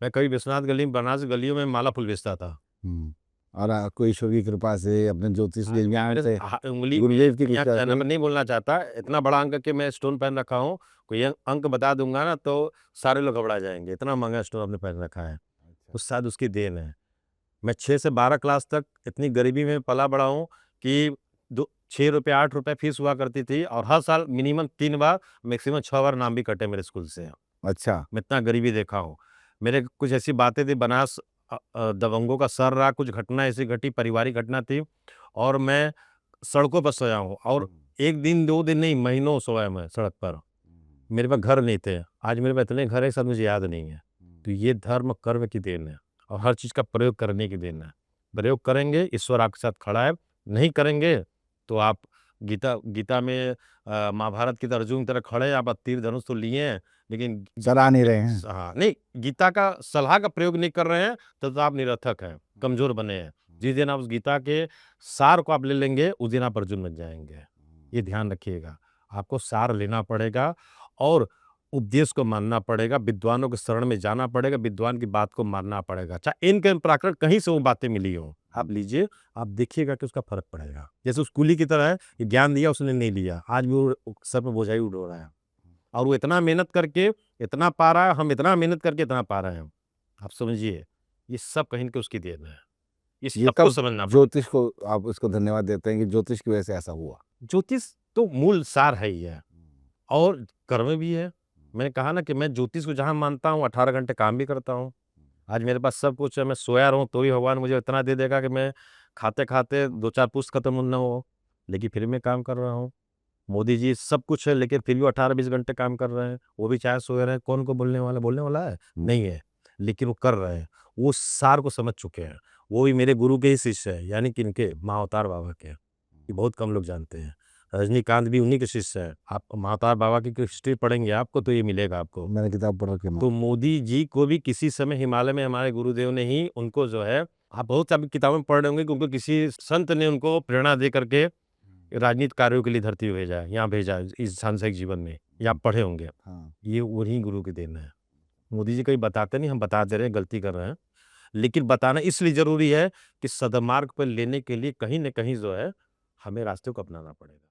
मैं कभी विश्वनाथ गली में, बनारस गलियों में माला फूल बेचता था। और आपको ईश्वर की कृपा से अपने ज्योतिष आज विज्ञान मेरे से उंगली में गुरुदेव की यहाँ कृपा से नंबर नहीं बोलना चाहता, इतना बड़ा अंक के मैं स्टोन पहन रखा हूँ, कोई अंक बता दूँगा ना तो सारे लोग घबरा जाएँगे, इतना महँगा स्टोन आपने पहन रखा है। तो शायद उसकी देन है। मैं 6 से 12 क्लास तक इतनी गरीबी में पला बड़ा हूँ कि दो ₹6 ₹8 फीस हुआ करती थी और हर साल मिनिमम 3 बार, मैक्सिमम 6 बार नाम भी कटे मेरे स्कूल से। अच्छा। मैं इतना गरीबी देखा हूँ। मेरे कुछ ऐसी बातें थी, बनास दबंगों का सर रहा, कुछ घटना ऐसी घटी, पारिवारिक घटना थी और मैं सड़कों पर सोया हूँ और 1 दिन, 2 दिन नहीं, महीनों सोया मैं सड़क पर। मेरे पास घर नहीं थे। आज मेरे पास इतने घर हैं, सब मुझे याद नहीं है। तो ये धर्म कर्म की देन है और हर चीज़ का प्रयोग करने की देन है। प्रयोग करेंगे, ईश्वर आपके साथ खड़ा है, नहीं करेंगे तो आप गीता गीता में महाभारत की तरह अर्जुन की तरह खड़े हैं, आप तीर धनुष तो लिए हैं, लेकिन चला नहीं रहे हैं। हाँ, नहीं, गीता का सलाह का प्रयोग नहीं कर रहे हैं, तो आप निरर्थक हैं, कमज़ोर बने हैं। जिस दिन आप उस गीता के सार को आप ले लेंगे, उस दिन आप अर्जुन बन जाएँगे। ये ध्यान रखिएगा। आपको सार लेना पड़ेगा और उपदेश को मानना पड़ेगा, विद्वानों के शरण में जाना पड़ेगा, विद्वान की बात को मानना पड़ेगा। चाहे इनके प्राकृत कहीं से वो बातें मिली हों, आप लीजिए, आप देखिएगा कि उसका फ़र्क पड़ेगा। जैसे उस कूली की तरह है, ये ज्ञान दिया, उसने नहीं लिया, आज भी वो सर पे बोझाई उड़ रहा है और वो इतना मेहनत करके इतना पा रहा है, हम इतना मेहनत करके इतना पा रहे हैं। आप समझिए, ये सब कहीं न कहीं उसकी देन है। ये ये सबको कब समझना पड़ेगा। ज्योतिष को आप इसको धन्यवाद देते हैं कि ज्योतिष की वजह से ऐसा हुआ? ज्योतिष तो मूल सार है ही है और कर्म भी है। मैंने कहा ना कि मैं ज्योतिष को जहाँ मानता हूँ, 18 घंटे काम भी करता हूँ। आज मेरे पास सब कुछ है, मैं सोया रहूँ तो भी भगवान मुझे इतना दे देगा कि मैं खाते-खाते 2-4 पुष्त खत्म ना हो, लेकिन फिर मैं काम कर रहा हूँ। मोदी जी सब कुछ है, लेकिन फिर भी 18-20 घंटे काम कर रहे हैं, वो भी चाहे सोए रहें, कौन को बोलने वाला है? हुँ। नहीं है, लेकिन वो कर रहे हैं, वो सार को समझ चुके हैं। वो भी मेरे गुरु के ही शिष्य हैं, यानी कि इनके महाअवतार बाबा के, ये बहुत कम लोग जानते हैं। रजनीकांत भी उन्हीं के शिष्य हैं, आप महाअवतार बाबा की हिस्ट्री पढ़ेंगे आपको तो ये मिलेगा आपको। मैंने किताब पढ़ रखी है। तो मोदी जी को भी किसी समय हिमालय में हमारे गुरुदेव ने ही उनको जो है, आप बहुत सारी किताबों में पढ़ रहे होंगे कि उनको किसी संत ने उनको प्रेरणा दे करके राजनीतिक कार्यों के लिए धरती पे भेजा है, यहाँ भेजा है, इस सांसारिक जीवन में, ये आप पढ़े होंगे। हाँ। ये उन्हीं गुरु की देन है। मोदी जी कहीं बताते नहीं, हम बता दे रहे हैं, गलती कर रहे हैं। लेकिन बताना इसलिए ज़रूरी है कि सद्मार्ग पर लेने के लिए कहीं न कहीं जो है, हमें रास्ते को अपनाना पड़ेगा।